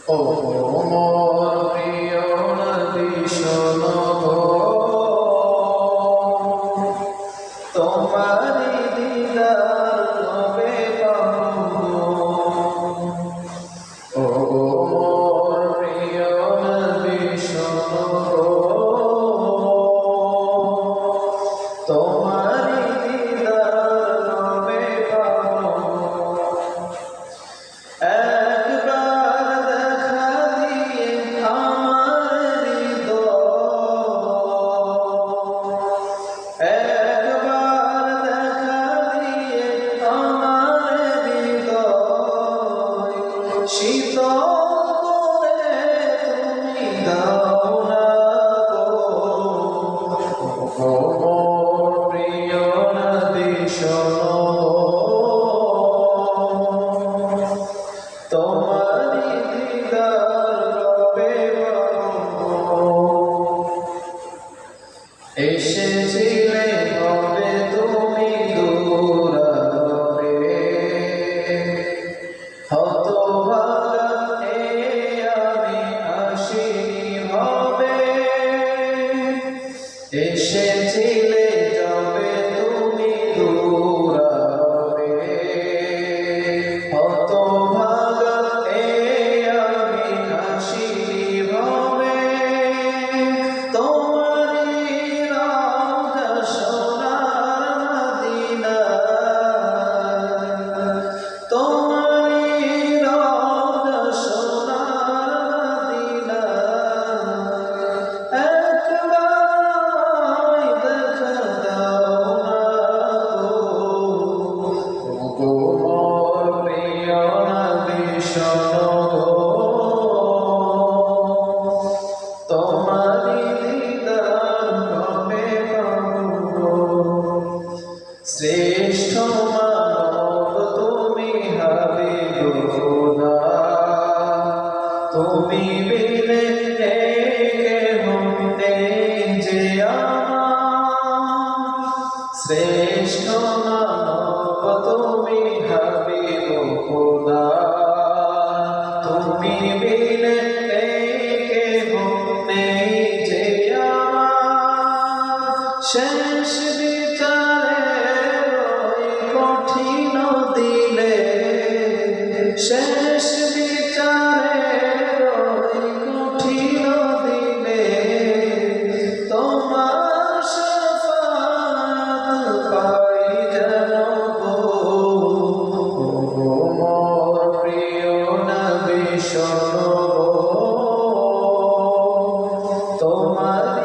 ও মোর প্রিয় নবী শোনো গো, তোমারি দিদার কবে পাবো। ও মোর প্রিয় নবী শোনো গো, তোমারি দিদার কবে পাবো। শীতল করে তুমি দাও না গো, মোর প্রিয় নবী শোনো, তোমারি দিদার কবে পাবো। এসেছিলে কবে তুমি দূরাবে, হতভাগা আমি আসিনি ভাবে। এসেছিলে যবে তুমি দূরাবে, হতভাগা আমি আসিনি ভাবে। তোমারি রওজা সোনার মদিনা, তোমারি রওজা সোনার মদিনা, একবার দেখা দাও না গো, মোর প্রিয় নবী শোনো গো, তোমারি দিদার কবে পাবো। শ্রেষ্ঠ মানব তুমি হাবিব খোদা, তুমি বিনে কেহ নেই যে আমার। শ্রেষ্ঠ মানব তুমি হাবিব খোদা, তুমি বিনে কেহ নেই যে আমার। শেষ বিচারের ওই কঠিন দিলে, শেষ বিচারের ওই কঠিন দিলে, তোমার শাফাত পাই যেন গো, মোর প্রিয় নবী শোনো গো, তোমারি